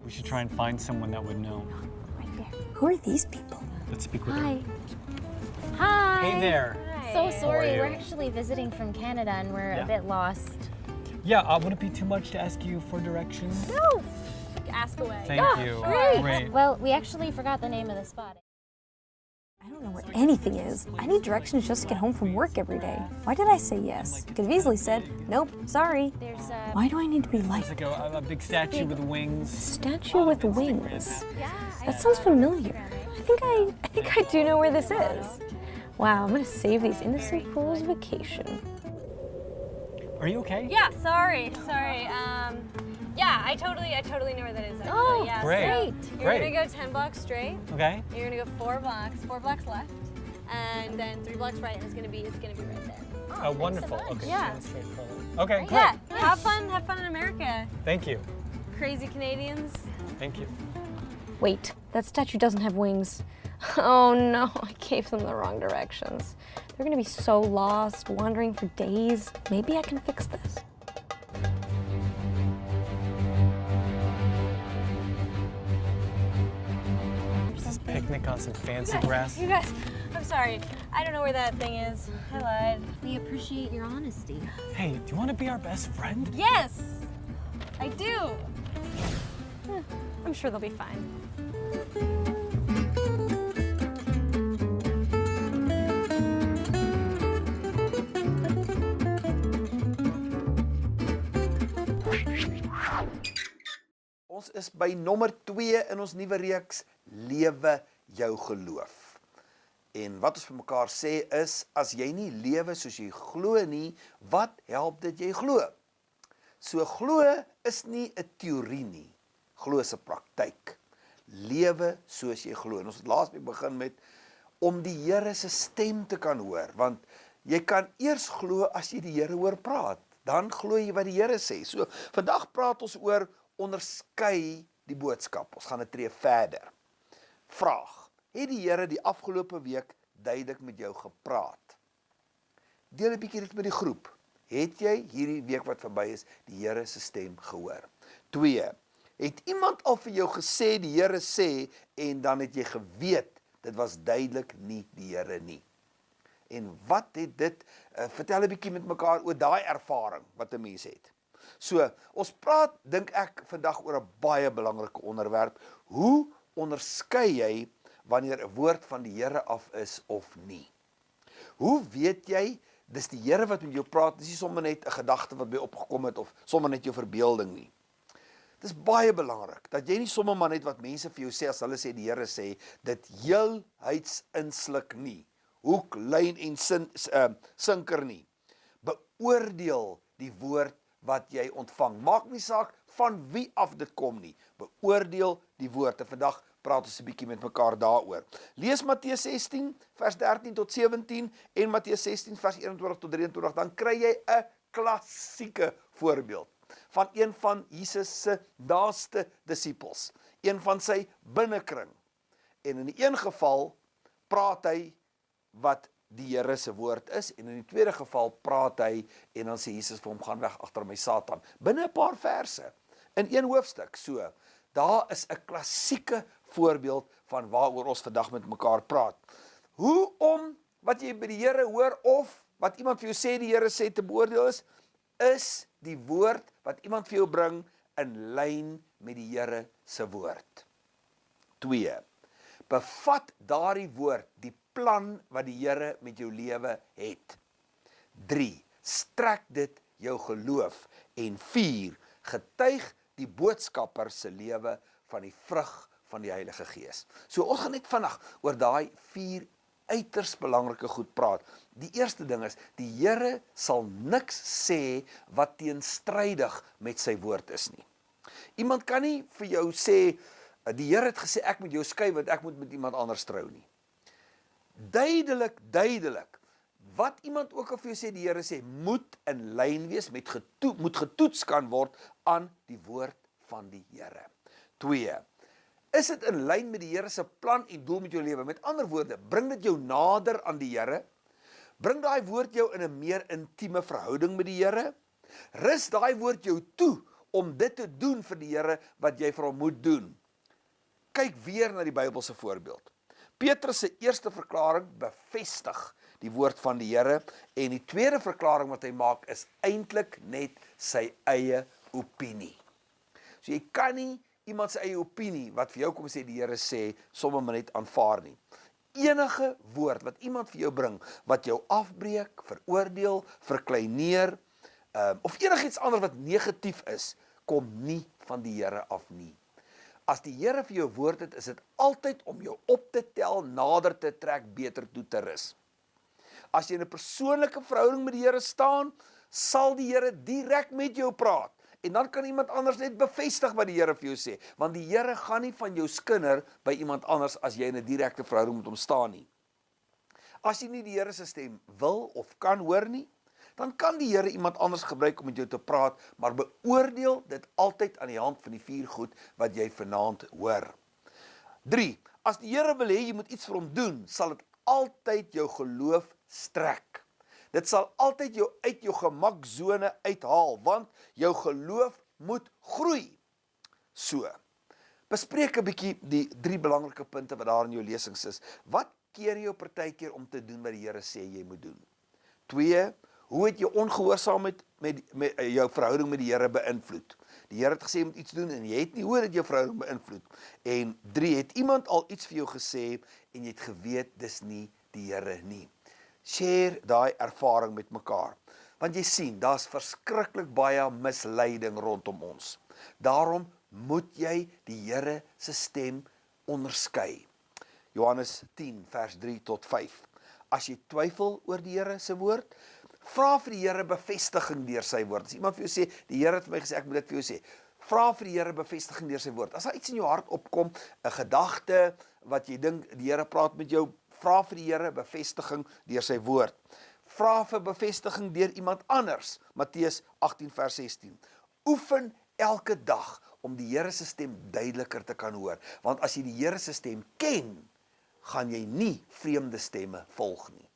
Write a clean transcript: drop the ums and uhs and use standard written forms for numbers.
We should try and find someone that would know. Right there. Who are these people? Let's speak with Hi. her. Hi. Hey there. So sorry, you? we're actually visiting from Canada and we're Yeah. a bit lost. Yeah, would it be too much to ask you for directions? No, ask away. Thank you. Great. Well, we actually forgot the name of the spot. I don't know where anything is. I need directions just to get home from work every day. Why did I say yes? Could have easily said, nope, sorry. There's Why do I need to be like It's like a big statue with wings. statue with wings? yeah. That sounds familiar. I think I do know where this is. Wow, I'm gonna save these innocent fools vacation. Are you okay? Yeah, sorry. Yeah, I totally know where that is. Actually. Oh, yeah, great. So you're Great. gonna go 10 blocks straight. Okay. You're gonna go 4 blocks left, and then 3 blocks right, and it's gonna be right there. Oh, wonderful. Okay, Yeah. so that's straightforward. Okay, great. Yeah, have fun in America. Thank you. Crazy Canadians. Thank you. Wait, that statue doesn't have wings. Oh no, I gave them the wrong directions. They're gonna be so lost, wandering for days. Maybe I can fix this. Just picnic on some fancy grass. You guys, I'm sorry. I don't know where that thing is. I lied. We appreciate your honesty. Hey, do you want to be our best friend? Yes, I do. I'm sure they'll be fine. Ons is by nommer 2 in ons nuwe reeks Lewe jou geloof. En wat ons vir mekaar sê is, as jy nie lewe soos jy glo nie, wat help dit jy glo? So glo is nie 'n teorie nie, glo is 'n praktyk. Lewe soos jy glo. En ons het laas begin met om die Here se stem te kan hoor, want jy kan eers glo as jy die Here hoor praat, dan glo jy wat die Here sê. So vandag praat ons oor onderskei die boodskap. Ons gaan 'n tree verder. Vraag: het die Here die afgelope week duidelik met jou gepraat? Deel 'n bietjie dit met die groep. Het jy hierdie week wat verby is die Here se stem gehoor? 2. Het iemand al vir jou gesê die Here sê en dan het jy geweet dit was duidelik nie die Here nie? En wat het dit, vertel 'n bietjie met mekaar oor daai ervaring wat 'n mens het. So, ons praat, dink ek, vandag oor 'n baie belangrike onderwerp. Hoe onderskei jy wanneer 'n woord van die Here af is of nie? Hoe weet jy, dis die Here wat met jou praat, dis nie sommer net 'n gedagte wat by opgekom het of sommer net jou verbeelding nie. Dis baie belangrik, dat jy nie sommer maar net wat mense vir jou sê, as hulle sê die Here sê, dit heelhuids insluk nie. Hoek, lyn en sinker nie. Beoordeel die woord wat jy ontvang. Maak nie saak van wie af dit kom nie. Beoordeel die woord. En vandag praat ons 'n bietjie met mekaar daaroor. Lees Matteus 16 vers 13 tot 17 en Matteus 16 vers 21 tot 23, dan kry jy 'n klassieke voorbeeld van een van Jesus se naaste disippels, een van sy binnekring. En in die een geval praat hy wat die Here se woord is, en in die tweede geval praat hy en dan sê Jesus vir hom, gaan weg agter my Satan, binne 'n paar verse in een hoofstuk. So, daar is 'n klassieke voorbeeld van waaroor ons vandag met mekaar praat. Hoe om wat jy by die Here hoor of wat iemand vir jou sê die Here sê te beoordeel is die woord wat iemand vir jou bring in lyn met die Here se woord. 2. Bevat daardie woord die plan wat die Here met jou lewe het. 3. Strek dit jou geloof. En 4. Getuig die boodskapper se lewe van die vrug van die Heilige Gees. So ons gaan net vinnig oor daai 4 uiters belangrike goed praat. Die eerste ding is, die Here sal niks sê wat teenstrydig met sy woord is nie. Iemand kan nie vir jou sê, die Here het gesê ek moet jou skei want ek moet met iemand anders trou nie. Duidelik, wat iemand ook al vir jou sê, die Here sê, moet in lyn wees, moet getoets kan word aan die woord van die Here. 2. Is dit in lyn met die Here se plan en doel met jou lewe? Met ander woorde, bring dit jou nader aan die Here? Bring daai woord jou in 'n meer intieme verhouding met die Here? Rus daai woord jou toe om dit te doen vir die Here wat jy vir hom moet doen. Kyk weer na die Bybelse voorbeeld. Petrus se eerste verklaring bevestig die woord van die Here en die tweede verklaring wat hy maak is eintlik net sy eie opinie. So jy kan nie iemand se eie opinie wat vir jou kom sê die Here sê, sommer maar net aanvaar nie. Enige woord wat iemand vir jou bring, wat jou afbreek, veroordeel, verkleineer, of enigiets anders wat negatief is, kom nie van die Here af nie. As die Here vir jou woord het, is dit altyd om jou op te tel, nader te trek, beter toe te rus. As jy in 'n persoonlike verhouding met die Here staan, sal die Here direk met jou praat. En dan kan iemand anders net bevestig wat die Here vir jou sê, want die Here gaan nie van jou skinder by iemand anders as jy in 'n direkte verhouding met hom staan nie. As jy nie die Here se stem wil of kan hoor nie, dan kan die Here iemand anders gebruik om met jou te praat, maar beoordeel dit altyd aan die hand van die 4 goed wat jy vanaand hoor. 3. As die Here wil hê jy moet iets vir hom doen, sal dit altyd jou geloof strek. Dit sal altyd jou uit jou gemaksone uithaal, want jou geloof moet groei. So, bespreek 'n bietjie die 3 belangrike punte wat daar in jou lesings is. Wat keer jou partykeer om te doen wat die Here sê jy moet doen? 2. Hoe het jou ongehoorsaamheid met jou verhouding met die Here beïnvloed? Die Here het gesê jy moet iets doen en jy het nie, hoe het dit jou verhouding beïnvloed? En 3. Het iemand al iets vir jou gesê en jy het geweet dis nie die Here nie? Share daai ervaring met mekaar. Want jy sien, daar's verskriklik baie misleiding rondom ons. Daarom moet jy die Here se stem onderskei. Johannes 10 vers 3 tot 5. As jy twyfel oor die Here se woord, vra vir die Here bevestiging deur sy woord. As iemand vir jou sê, die Here het vir my gesê, ek moet dit vir jou sê. Vra vir die Here bevestiging deur sy woord. As daar iets in jou hart opkom, 'n gedagte wat jy dink die Here praat met jou, vra vir die Here bevestiging deur sy woord. Vra vir bevestiging deur iemand anders. Matteus 18 vers 16. Oefen elke dag om die Here se stem duideliker te kan hoor. Want as jy die Here se stem ken, gaan jy nie vreemde stemme volg nie.